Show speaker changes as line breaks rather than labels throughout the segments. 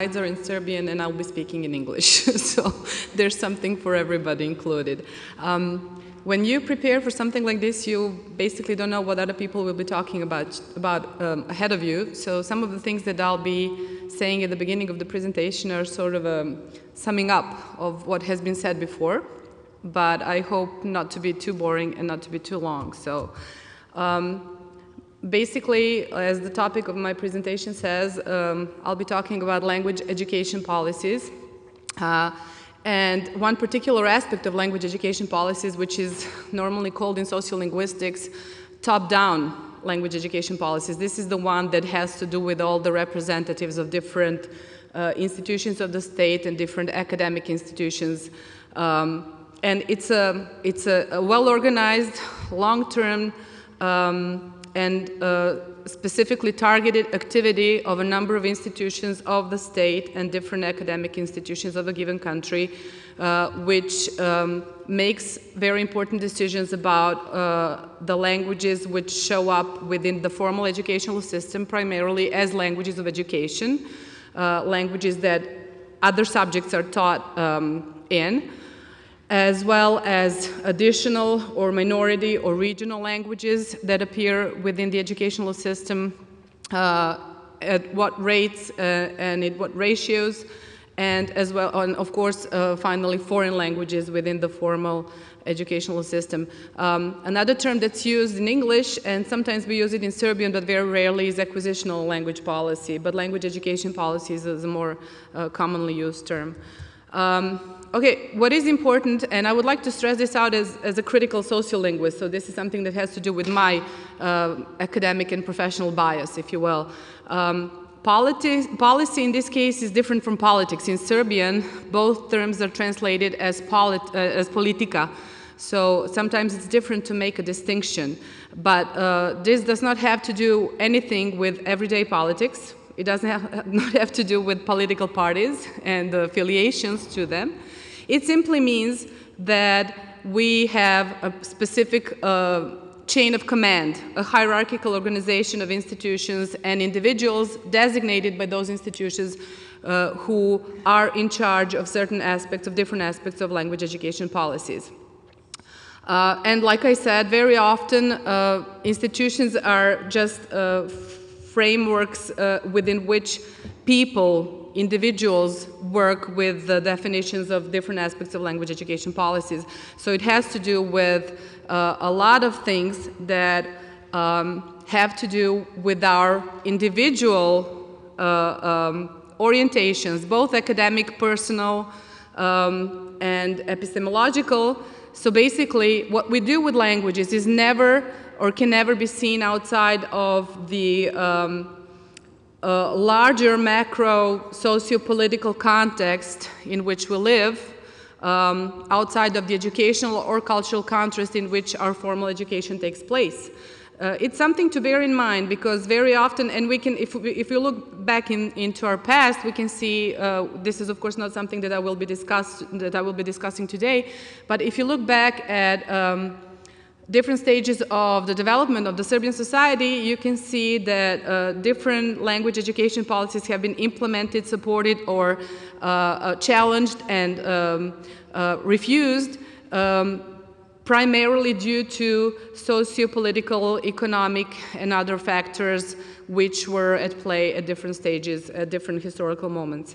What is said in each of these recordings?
Slides are in Serbian and I'll be speaking in English, so there's something for everybody included. When you prepare for something like this, you basically don't know what other people will be talking about ahead of you. So some of the things that I'll be saying at the beginning of the presentation are sort of a summing up of what has been said before, but I hope not to be too boring and not to be too long. So basically, as the topic of my presentation says, I'll be talking about language education policies. And one particular aspect of language education policies, which is normally called in sociolinguistics top-down language education policies. This is the one that has to do with all the representatives of different institutions of the state and different academic institutions. And it's a well-organized, long-term, and specifically targeted activity of a number of institutions of the state and different academic institutions of a given country, which makes very important decisions about the languages which show up within the formal educational system, primarily as languages of education, languages that other subjects are taught in, as well as additional or minority or regional languages that appear within the educational system, at what rates and in what ratios, and as well, and of course, finally, foreign languages within the formal educational system. Another term that's used in English, and sometimes we use it in Serbian, but very rarely, is acquisitional language policy, but language education policies is a more commonly used term. Okay, what is important, and I would like to stress this out as a critical sociolinguist, so this is something that has to do with my academic and professional bias, if you will. Policy in this case is different from politics. In Serbian, both terms are translated as politika, so sometimes it's different to make a distinction. But this does not have to do anything with everyday politics. It doesn't have to do with political parties and the affiliations to them. It simply means that we have a specific chain of command, a hierarchical organization of institutions and individuals designated by those institutions who are in charge of certain aspects, of different aspects of language education policies. And like I said, very often institutions are just frameworks within which people, individuals, work with the definitions of different aspects of language education policies. So it has to do with a lot of things that have to do with our individual orientations, both academic, personal, and epistemological. So basically, what we do with languages is never or can never be seen outside of the larger macro socio-political context in which we live, outside of the educational or cultural context in which our formal education takes place. It's something to bear in mind, because very often, and we can, if we look back into our past, we can see, this is of course not something that I will be discussing today, but if you look back at different stages of the development of the Serbian society, you can see that different language education policies have been implemented, supported, or challenged and refused, primarily due to socio-political, economic, and other factors which were at play at different stages, at different historical moments.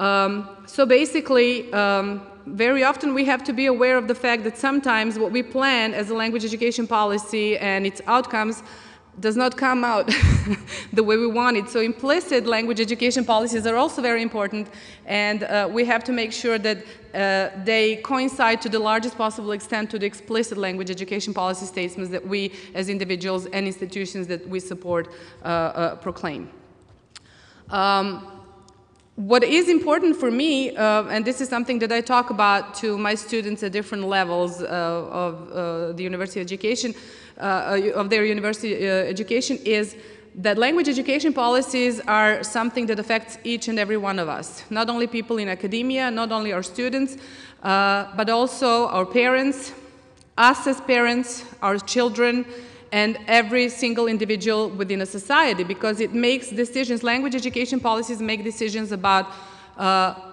So basically, very often we have to be aware of the fact that sometimes what we plan as a language education policy and its outcomes does not come out the way we want it. So implicit language education policies are also very important, and we have to make sure that they coincide to the largest possible extent to the explicit language education policy statements that we as individuals and institutions that we support proclaim. What is important for me, and this is something that I talk about to my students at different levels of the university education, of their university education, is that language education policies are something that affects each and every one of us. Not only people in academia, not only our students, but also our parents, us as parents, our children, and every single individual within a society, because it makes decisions, language education policies make decisions about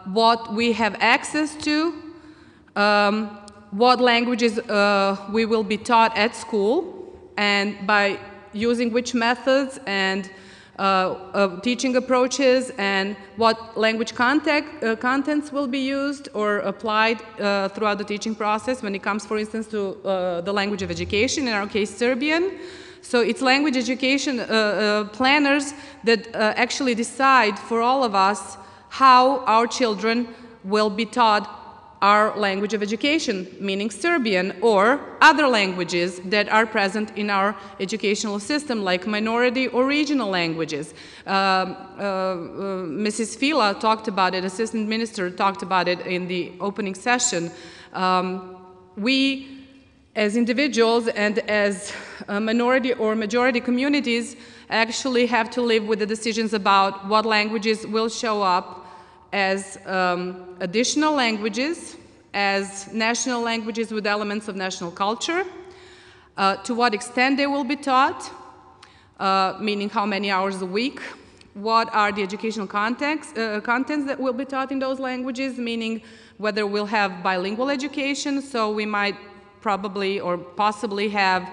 what we have access to, what languages we will be taught at school, and by using which methods and teaching approaches, and what language contents will be used or applied throughout the teaching process when it comes, for instance, to the language of education, in our case, Serbian. So it's language education planners that actually decide for all of us how our children will be taught our language of education, meaning Serbian, or other languages that are present in our educational system, like minority or regional languages. Mrs. Fila talked about it, Assistant Minister talked about it in the opening session. We, as individuals and as minority or majority communities, actually have to live with the decisions about what languages will show up as additional languages, as national languages with elements of national culture, to what extent they will be taught, meaning how many hours a week, what are the educational contents that will be taught in those languages, meaning whether we'll have bilingual education, so we might probably or possibly have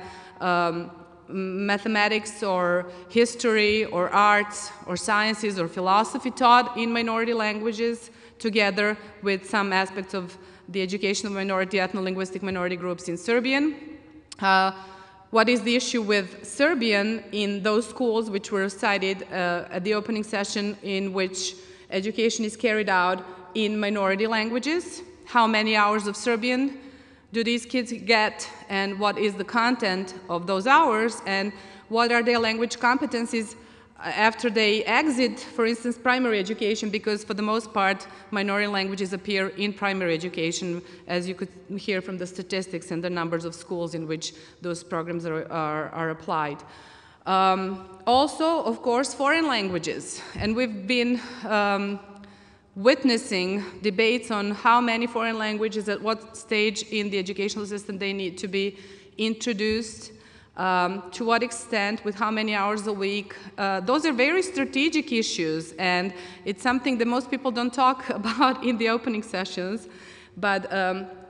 mathematics or history or arts or sciences or philosophy taught in minority languages together with some aspects of the education of minority, ethno-linguistic minority groups in Serbian. What is the issue with Serbian in those schools which were cited at the opening session, in which education is carried out in minority languages? How many hours of Serbian do these kids get, and what is the content of those hours, and what are their language competencies after they exit, for instance, primary education, because for the most part, minority languages appear in primary education, as you could hear from the statistics and the numbers of schools in which those programs are applied. Also, of course, foreign languages, and we've been witnessing debates on how many foreign languages, at what stage in the educational system they need to be introduced, to what extent, with how many hours a week. Those are very strategic issues, and it's something that most people don't talk about in the opening sessions, but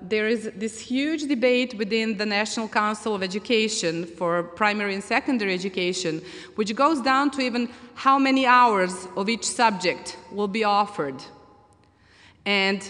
there is this huge debate within the National Council of Education for primary and secondary education, which goes down to even how many hours of each subject will be offered. And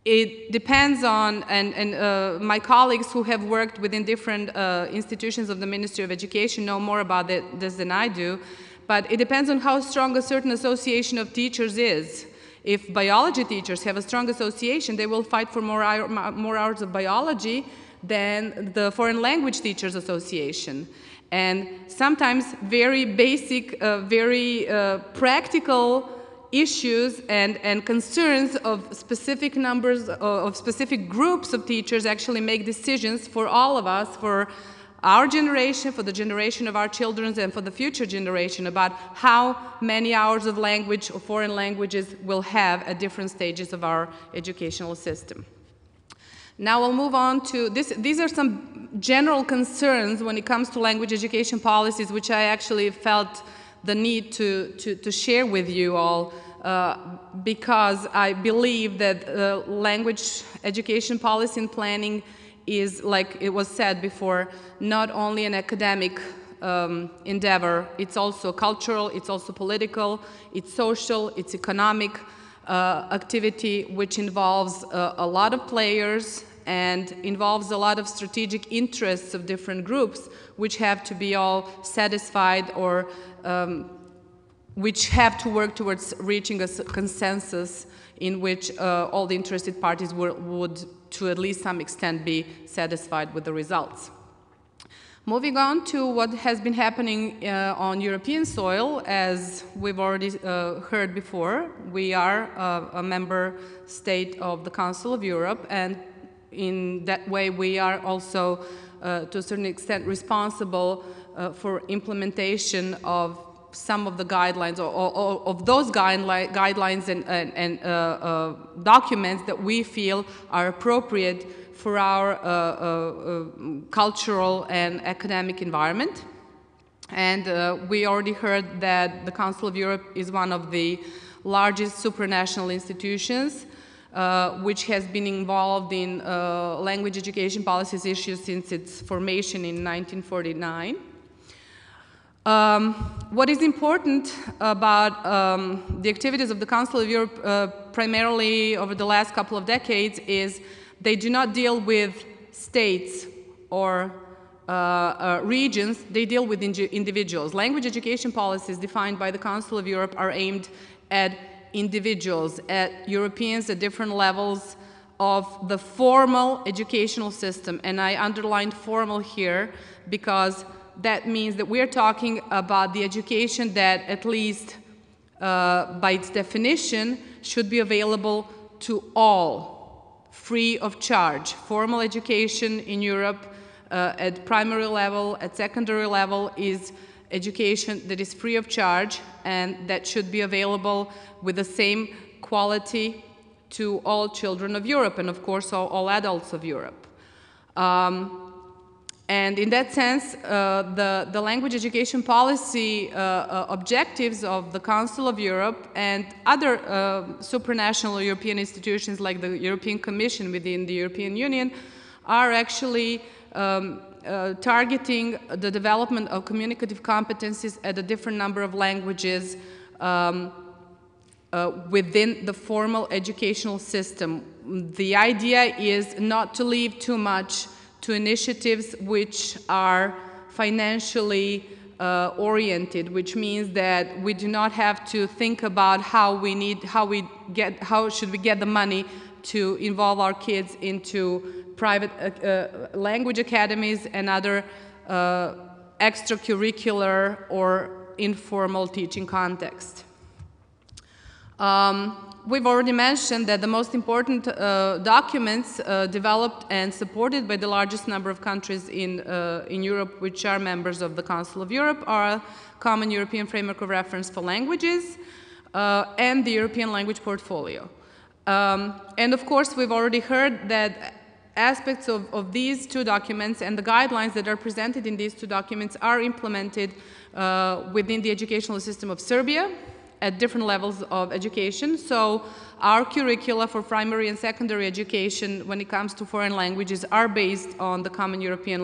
it depends on, and my colleagues who have worked within different institutions of the Ministry of Education know more about this than I do, but it depends on how strong a certain association of teachers is. If biology teachers have a strong association, they will fight for more hours of biology than the Foreign Language Teachers Association. And sometimes very basic, very practical issues and concerns of specific numbers, of specific groups of teachers actually make decisions for all of us, for our generation, for the generation of our children, and for the future generation about how many hours of language or foreign languages we'll have at different stages of our educational system. Now we'll move on to this. These are some general concerns when it comes to language education policies, which I actually felt the need to share with you all, because I believe that language education policy and planning is, like it was said before, not only an academic endeavor, it's also cultural, it's also political, it's social, it's economic activity, which involves a lot of players and involves a lot of strategic interests of different groups, which have to be all satisfied, or which have to work towards reaching a consensus in which all the interested parties would, to at least some extent, be satisfied with the results. Moving on to what has been happening on European soil, as we've already heard before, we are a member state of the Council of Europe, and in that way we are also, to a certain extent, responsible for implementation of some of the guidelines, or of those guidelines and documents that we feel are appropriate for our cultural and academic environment. And we already heard that the Council of Europe is one of the largest supranational institutions which has been involved in language education policies issues since its formation in 1949. What is important about the activities of the Council of Europe primarily over the last couple of decades is they do not deal with states or regions, they deal with individuals. Language education policies defined by the Council of Europe are aimed at individuals, at Europeans at different levels of the formal educational system. And I underlined formal here because that means that we're talking about the education that, at least by its definition, should be available to all, free of charge. Formal education in Europe at primary level, at secondary level, is education that is free of charge and that should be available with the same quality to all children of Europe and, of course, all adults of Europe. And in that sense, the language education policy objectives of the Council of Europe and other supranational European institutions like the European Commission within the European Union are actually targeting the development of communicative competencies at a different number of languages within the formal educational system. The idea is not to leave too much to initiatives which are financially oriented, which means that we do not have to think about how should we get the money to involve our kids into private language academies and other extracurricular or informal teaching context. We've already mentioned that the most important documents developed and supported by the largest number of countries in Europe which are members of the Council of Europe are Common European Framework of Reference for Languages and the European Language Portfolio. And of course, we've already heard that aspects of these two documents and the guidelines that are presented in these two documents are implemented within the educational system of Serbia at different levels of education. So our curricula for primary and secondary education when it comes to foreign languages are based on the Common European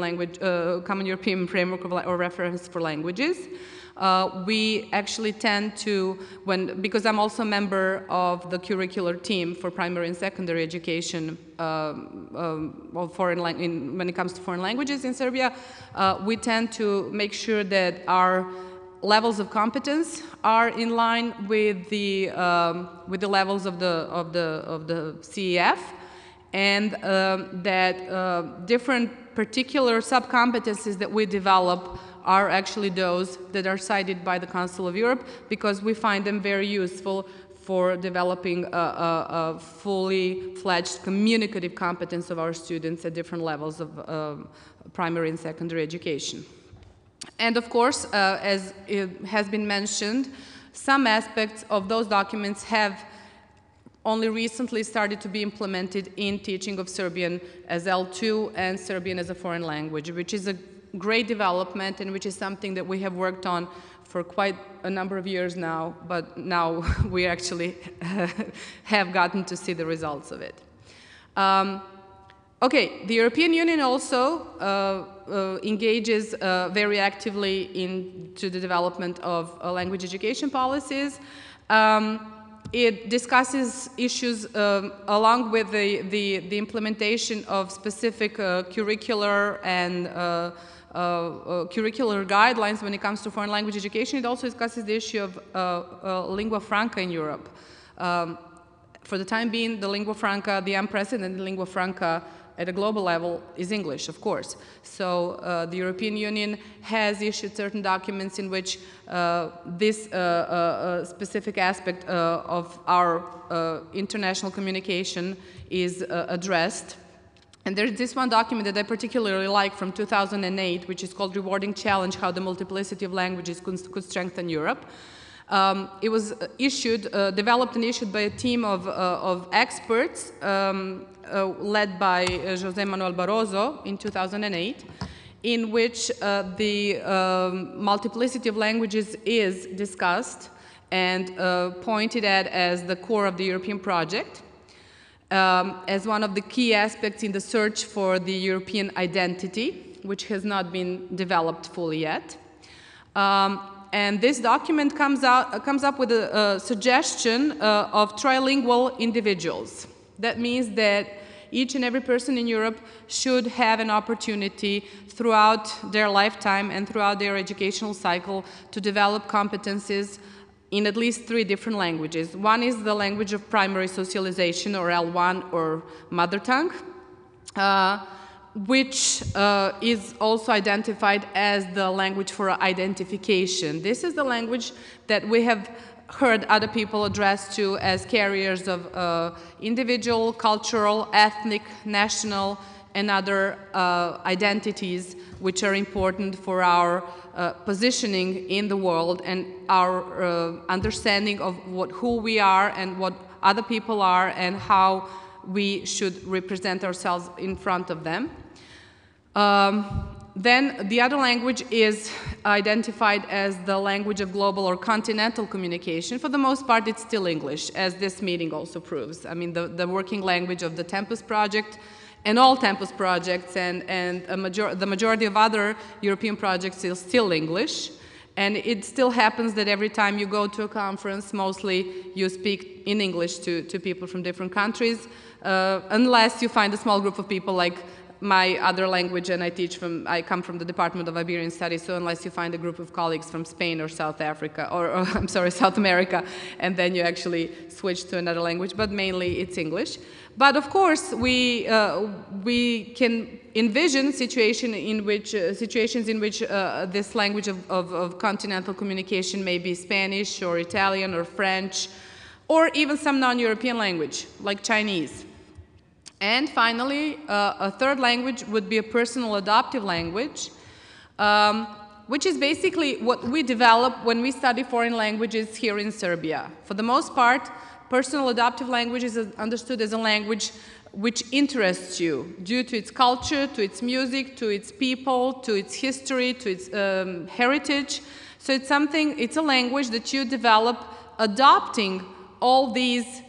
Framework or Reference for Languages. We actually tend to, because I'm also a member of the curricular team for primary and secondary education when it comes to foreign languages in Serbia, we tend to make sure that our levels of competence are in line with the levels of the CEF, and that different particular sub-competencies that we develop are actually those that are cited by the Council of Europe, because we find them very useful for developing a fully fledged communicative competence of our students at different levels of primary and secondary education. And of course, as it has been mentioned, some aspects of those documents have only recently started to be implemented in teaching of Serbian as L2 and Serbian as a foreign language, which is a great development and which is something that we have worked on for quite a number of years now, but now we actually have gotten to see the results of it. Okay, the European Union also engages very actively into the development of language education policies. It discusses issues along with the implementation of specific curricular and curricular guidelines when it comes to foreign language education. It also discusses the issue of lingua franca in Europe. For the time being, the lingua franca, the unprecedented lingua franca at a global level is English, of course. So the European Union has issued certain documents in which this specific aspect of our international communication is addressed. And there's this one document that I particularly like from 2008, which is called Rewarding Challenge, How the Multiplicity of Languages Could Strengthen Europe. It was developed and issued by a team of experts led by José Manuel Barroso in 2008, in which the multiplicity of languages is discussed and pointed at as the core of the European project, as one of the key aspects in the search for the European identity, which has not been developed fully yet. And this document comes up with a suggestion of trilingual individuals. That means that each and every person in Europe should have an opportunity throughout their lifetime and throughout their educational cycle to develop competencies in at least 3 different languages. One is the language of primary socialization, or L1, or mother tongue, which is also identified as the language for identification. This is the language that we have heard other people address to as carriers of individual, cultural, ethnic, national, and other identities which are important for our positioning in the world and our understanding of who we are and what other people are and how we should represent ourselves in front of them. Then the other language is identified as the language of global or continental communication. For the most part, it's still English, as this meeting also proves. I mean, the working language of the Tempus project and all Tempus projects and the majority of other European projects is still English. And it still happens that every time you go to a conference, mostly you speak in English to people from different countries, unless you find a small group of people like my other language, and I come from the Department of Iberian Studies, so unless you find a group of colleagues from Spain or South Africa, or I'm sorry, South America, and then you actually switch to another language, but mainly it's English. But of course, we can envision situations in which this language of continental communication may be Spanish or Italian or French, or even some non-European language, like Chinese. And finally, a third language would be a personal adoptive language, which is basically what we develop when we study foreign languages here in Serbia. For the most part, personal adoptive language is understood as a language which interests you due to its culture, to its music, to its people, to its history, to its heritage. So it's a language that you develop adopting all these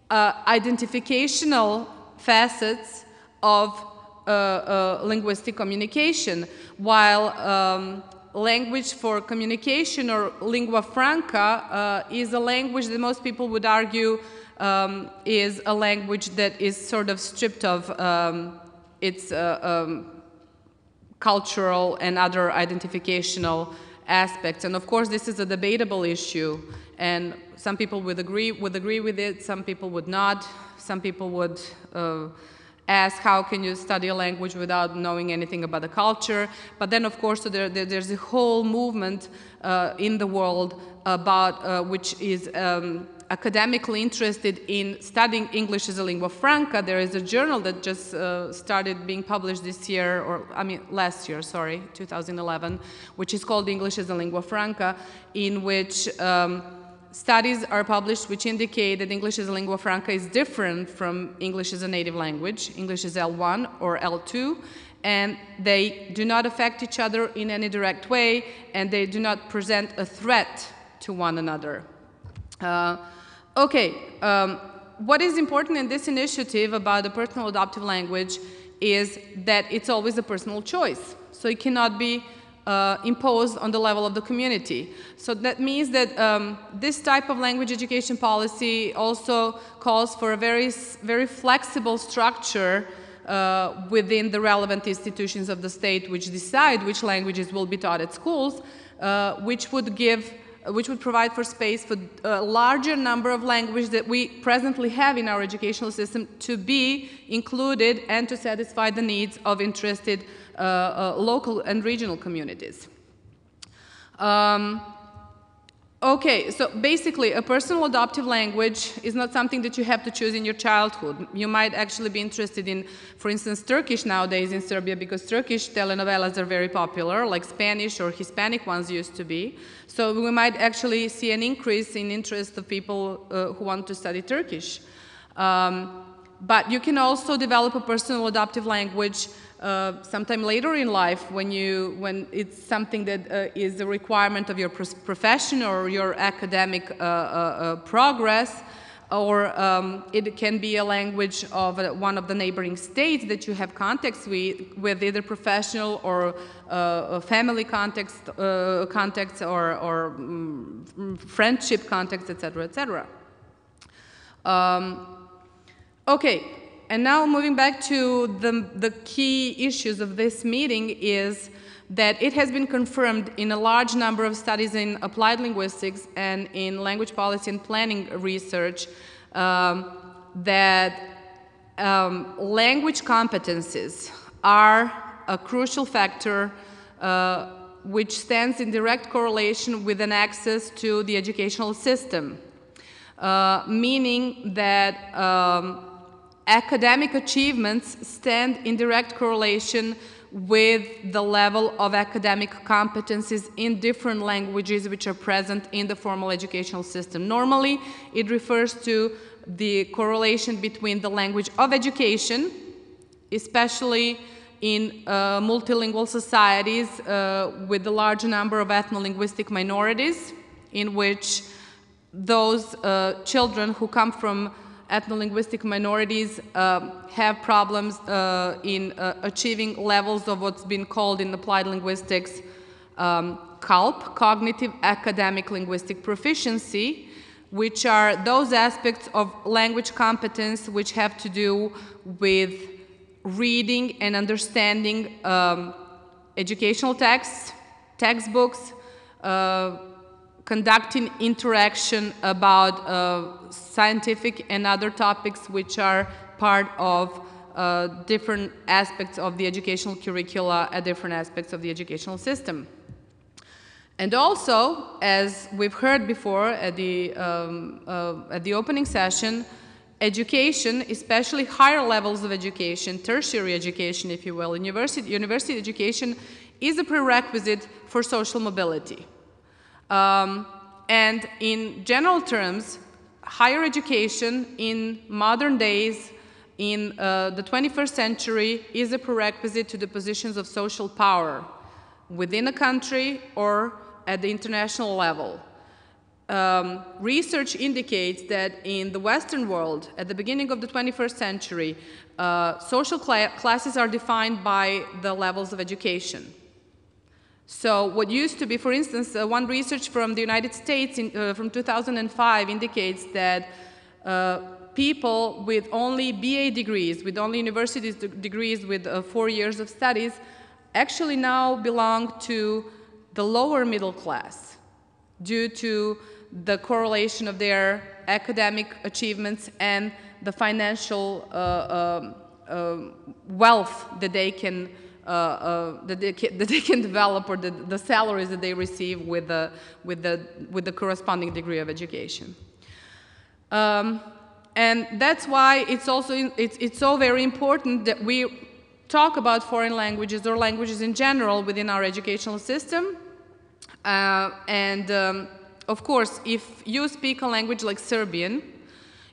identificational facets of linguistic communication, while language for communication, or lingua franca, is a language that most people would argue is a language that is sort of stripped of its cultural and other identificational aspects. And of course, this is a debatable issue, and some people would agree with it, some people would not. Some people would ask, how can you study a language without knowing anything about the culture? But then, of course, there's a whole movement in the world about which is academically interested in studying English as a lingua franca. There is a journal that just started being published this year, last year, sorry, 2011, which is called English as a Lingua Franca, in which studies are published which indicate that English as a lingua franca is different from English as a native language. English is L1 or L2, and they do not affect each other in any direct way, and they do not present a threat to one another. What is important in this initiative about the personal adoptive language is that it's always a personal choice. So it cannot be imposed on the level of the community. So that means that this type of language education policy also calls for a very flexible structure within the relevant institutions of the state, which decide which languages will be taught at schools, which would provide for space for a larger number of languages that we presently have in our educational system to be included and to satisfy the needs of interested local and regional communities. Okay, so basically a personal adoptive language is not something that you have to choose in your childhood. You might actually be interested in, for instance, Turkish nowadays in Serbia, because Turkish telenovelas are very popular, like Spanish or Hispanic ones used to be. So we might actually see an increase in interest of people who want to study Turkish. But you can also develop a personal adoptive language sometime later in life when it's something that is a requirement of your profession or your academic progress, or it can be a language of one of the neighboring states that you have contacts with either professional or family contacts or friendship contacts, etc., etc. Okay. And now moving back to the key issues of this meeting is that it has been confirmed in a large number of studies in applied linguistics and in language policy and planning research that language competencies are a crucial factor which stands in direct correlation with an access to the educational system, meaning that academic achievements stand in direct correlation with the level of academic competencies in different languages which are present in the formal educational system. Normally, it refers to the correlation between the language of education, especially in multilingual societies with a large number of ethno-linguistic minorities, in which those children who come from ethno-linguistic minorities have problems in achieving levels of what's been called in applied linguistics CALP, cognitive academic linguistic proficiency, which are those aspects of language competence which have to do with reading and understanding educational texts, textbooks, conducting interaction about scientific and other topics which are part of different aspects of the educational curricula at different aspects of the educational system. And also, as we've heard before at the opening session, education, especially higher levels of education, tertiary education, if you will, university education is a prerequisite for social mobility. And in general terms, higher education in modern days, in the 21st century, is a prerequisite to the positions of social power within a country or at the international level. Research indicates that in the Western world, at the beginning of the 21st century, social classes are defined by the levels of education. So what used to be, for instance, one research from the United States from 2005 indicates that people with only BA degrees, with only university degrees with 4 years of studies, actually now belong to the lower middle class due to the correlation of their academic achievements and the financial wealth that they can develop, or the salaries that they receive with the corresponding degree of education. And that's why it's so very important that we talk about foreign languages or languages in general within our educational system. Of course, if you speak a language like Serbian,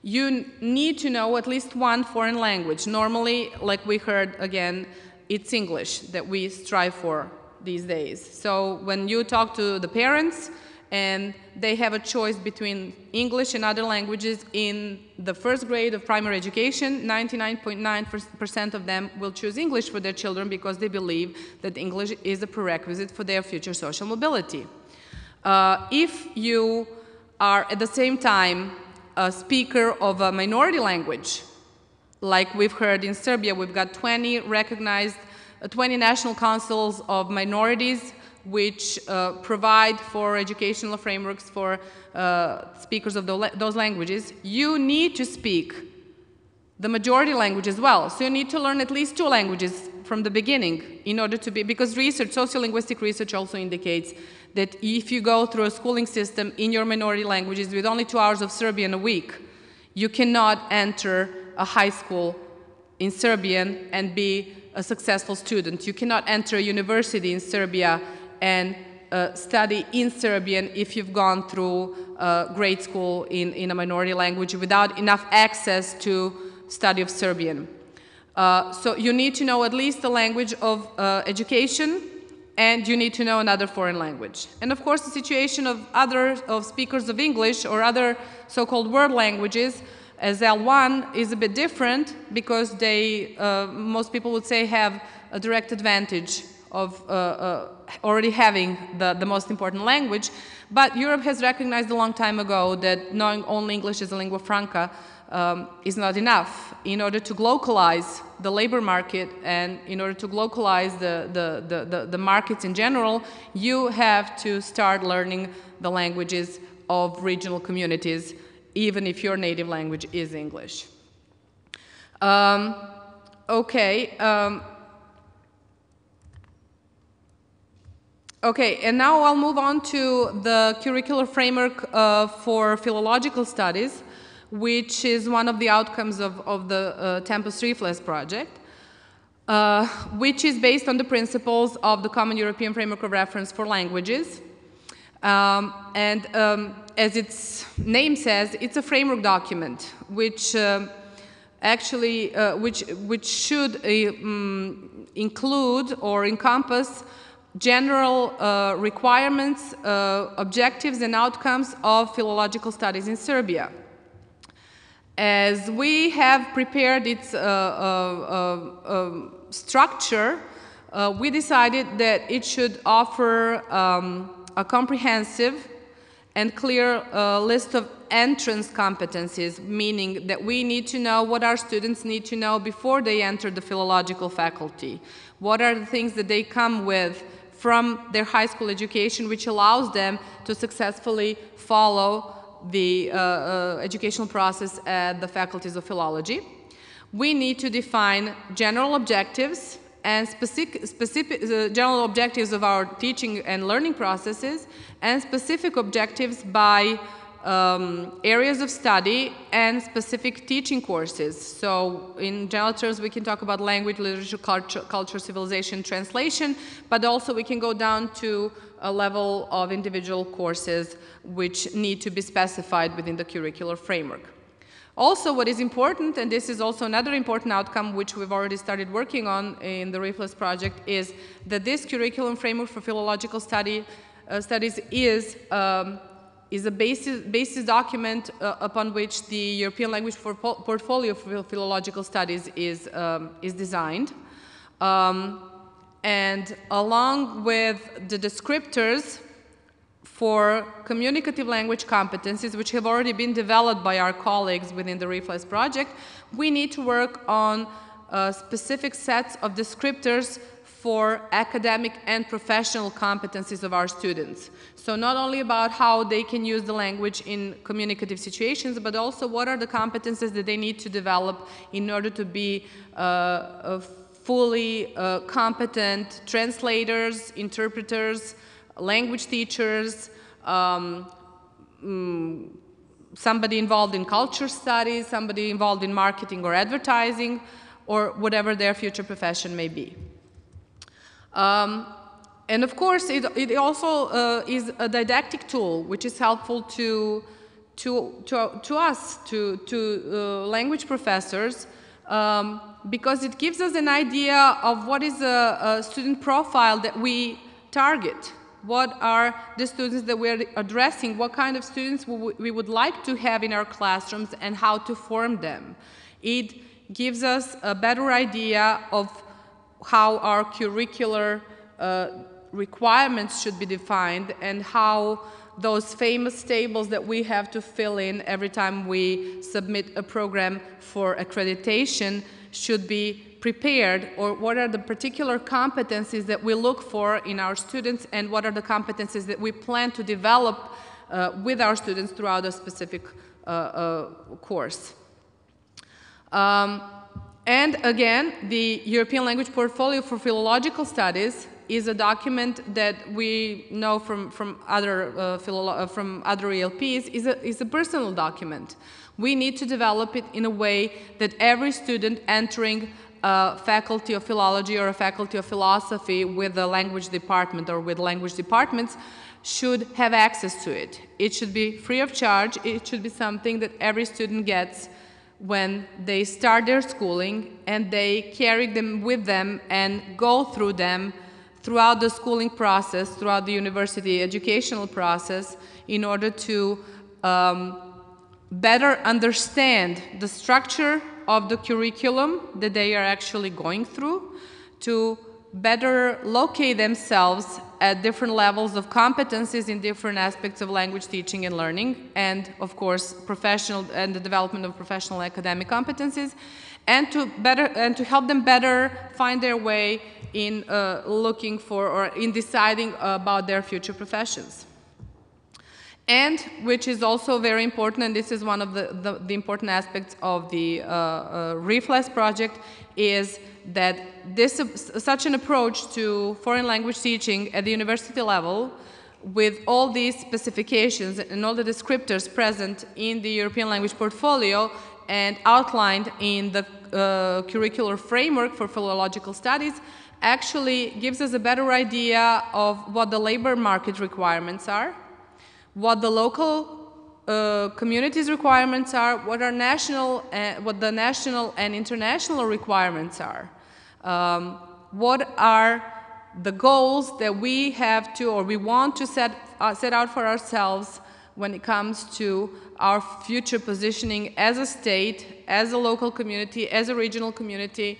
you need to know at least one foreign language. Normally, like we heard again, it's English that we strive for these days. So when you talk to the parents and they have a choice between English and other languages in the first grade of primary education, 99.9% of them will choose English for their children because they believe that English is a prerequisite for their future social mobility. If you are at the same time a speaker of a minority language, like we've heard in Serbia, we've got 20 recognized, 20 national councils of minorities which provide for educational frameworks for speakers of those languages. You need to speak the majority language as well. So you need to learn at least 2 languages from the beginning in order to be, because research, sociolinguistic research also indicates that if you go through a schooling system in your minority languages with only 2 hours of Serbian a week, you cannot enter a high school in Serbian and be a successful student. You cannot enter a university in Serbia and study in Serbian if you've gone through grade school in a minority language without enough access to study of Serbian. So you need to know at least the language of education, and you need to know another foreign language. And of course, the situation of speakers of English or other so-called world languages as L1 is a bit different, because they, most people would say, have a direct advantage of already having the most important language. But Europe has recognized a long time ago that knowing only English as a lingua franca is not enough. In order to localize the labor market and in order to localize the markets in general, you have to start learning the languages of regional communities, even if your native language is English. Okay, and now I'll move on to the curricular framework for philological studies, which is one of the outcomes of the Tempus REFLESS project, which is based on the principles of the Common European Framework of Reference for Languages. As its name says, it's a framework document which actually which should include or encompass general requirements, objectives, and outcomes of philological studies in Serbia. As we have prepared its structure, we decided that it should offer a comprehensive and clear list of entrance competencies, meaning that we need to know what our students need to know before they enter the philological faculty. What are the things that they come with from their high school education, which allows them to successfully follow the educational process at the faculties of philology. We need to define general objectives and specific general objectives of our teaching and learning processes, and specific objectives by areas of study and specific teaching courses. So in general terms, we can talk about language, literature, culture, civilization, translation, but also we can go down to a level of individual courses which need to be specified within the curricular framework. Also, what is important, and this is also another important outcome which we've already started working on in the REFLESS project, is that this curriculum framework for philological studies is a basis document upon which the European language portfolio for philological studies is designed. And along with the descriptors for communicative language competencies, which have already been developed by our colleagues within the REFLESS project, we need to work on specific sets of descriptors for academic and professional competencies of our students. So not only about how they can use the language in communicative situations, but also what are the competencies that they need to develop in order to be fully competent translators, interpreters, language teachers, somebody involved in culture studies, somebody involved in marketing or advertising, or whatever their future profession may be. And of course, it also is a didactic tool which is helpful to us, to language professors, because it gives us an idea of what is a student profile that we target. What are the students that we're addressing? What kind of students we would like to have in our classrooms and how to form them? It gives us a better idea of how our curricular requirements should be defined and how those famous tables that we have to fill in every time we submit a program for accreditation should be prepared, or what are the particular competencies that we look for in our students, and what are the competencies that we plan to develop with our students throughout a specific course. And again, the European language portfolio for philological studies is a document that we know from other ELPs is a personal document. We need to develop it in a way that every student entering a faculty of philology or a faculty of philosophy with a language department or with language departments should have access to it. It should be free of charge. It should be something that every student gets when they start their schooling, and they carry them with them and go through them throughout the schooling process, throughout the university educational process, in order to better understand the structure of the curriculum that they are actually going through, to better locate themselves at different levels of competencies in different aspects of language teaching and learning, and of course professional and the development of professional academic competencies, and to help them better find their way in looking for or in deciding about their future professions. And which is also very important, and this is one of the important aspects of the REFLESS project, is that such an approach to foreign language teaching at the university level, with all these specifications and all the descriptors present in the European language portfolio and outlined in the curricular framework for philological studies, actually gives us a better idea of what the labor market requirements are, what the local communities' requirements are, what the national and international requirements are. What are the goals that we have to, or we want to set out for ourselves when it comes to our future positioning as a state, as a local community, as a regional community,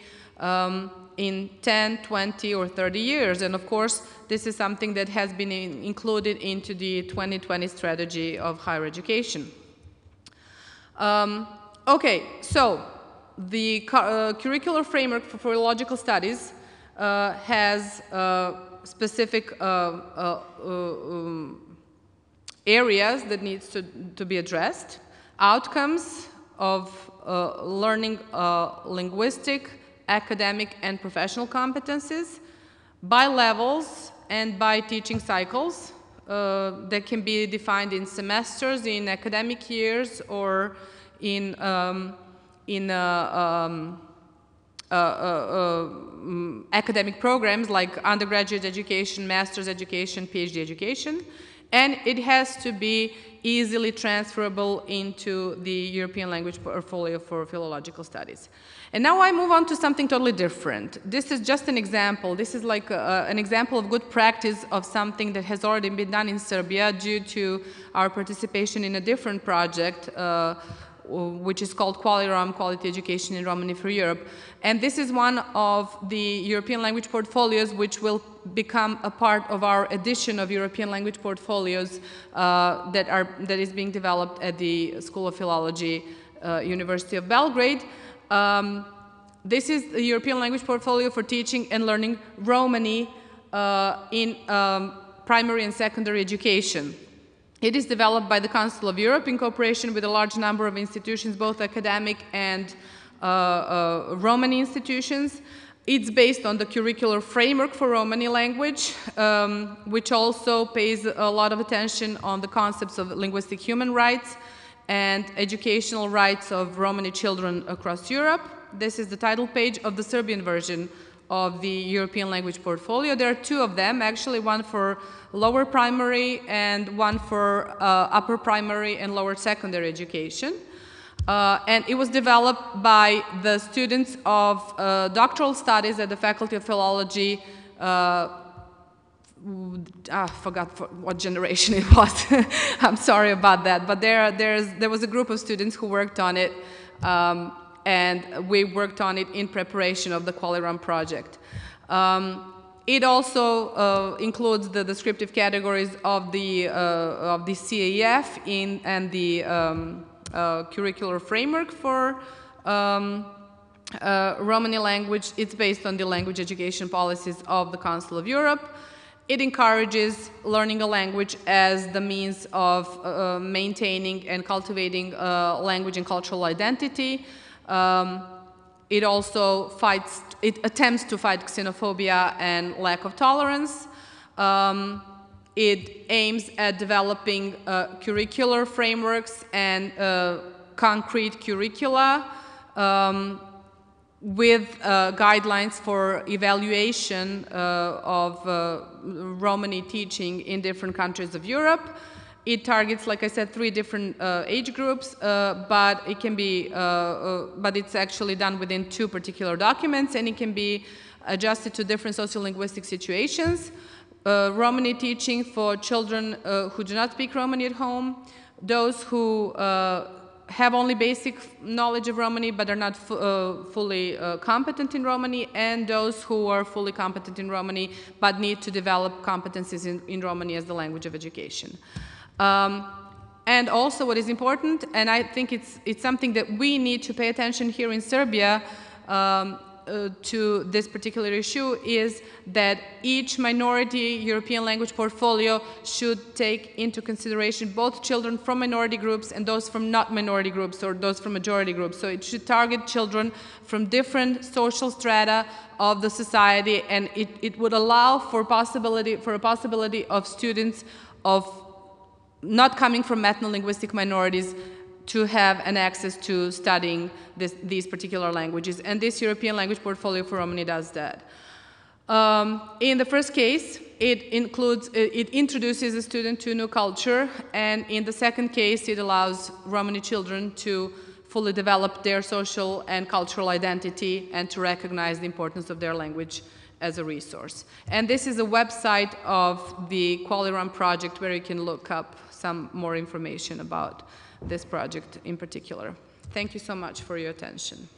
in 10, 20, or 30 years. And of course, this is something that has been included into the 2020 strategy of higher education. Okay, so the curricular framework for philological studies has specific areas that needs to be addressed. Outcomes of learning linguistic, academic, and professional competencies by levels and by teaching cycles that can be defined in semesters, in academic years, or in academic programs like undergraduate education, master's education, PhD education. And it has to be easily transferable into the European language portfolio for philological studies. And now I move on to something totally different. This is just an example. This is like an example of good practice of something that has already been done in Serbia due to our participation in a different project, which is called QualiRom, Quality Education in Romani for Europe. And this is one of the European language portfolios which will become a part of our edition of European language portfolios that is being developed at the School of Philology, University of Belgrade. This is the European language portfolio for teaching and learning Romani in primary and secondary education. It is developed by the Council of Europe in cooperation with a large number of institutions, both academic and Romani institutions. It's based on the curricular framework for Romani language, which also pays a lot of attention on the concepts of linguistic human rights and educational rights of Romani children across Europe. This is the title page of the Serbian version of the European language portfolio. There are two of them, actually, one for lower primary and one for upper primary and lower secondary education. And it was developed by the students of doctoral studies at the Faculty of Philology. I forgot what generation it was. I'm sorry about that. But there was a group of students who worked on it, and we worked on it in preparation of the QualiRom project. It also includes the descriptive categories of the CAF and the curricular framework for Romani language. It's based on the language education policies of the Council of Europe. It encourages learning a language as the means of maintaining and cultivating language and cultural identity. it also attempts to fight xenophobia and lack of tolerance. It aims at developing curricular frameworks and concrete curricula with guidelines for evaluation of Romani teaching in different countries of Europe. It targets, like I said, 3 different age groups, but it can be, but it's actually done within 2 particular documents, and it can be adjusted to different sociolinguistic situations. Romani teaching for children who do not speak Romani at home, those who have only basic knowledge of Romani but are not fully competent in Romani, and those who are fully competent in Romani but need to develop competencies in Romani as the language of education. And also what is important, and I think it's something that we need to pay attention here in Serbia to this particular issue, is that each minority European language portfolio should take into consideration both children from minority groups and those from not minority groups or those from majority groups. So it should target children from different social strata of the society, and it would allow for a possibility of students of not coming from ethno-linguistic minorities to have an access to studying these particular languages. And this European language portfolio for Romani does that. In the first case, it introduces a student to a new culture, and in the second case, it allows Romani children to fully develop their social and cultural identity and to recognize the importance of their language as a resource. And this is a website of the QualiRom project where you can look up some more information about this project in particular. Thank you so much for your attention.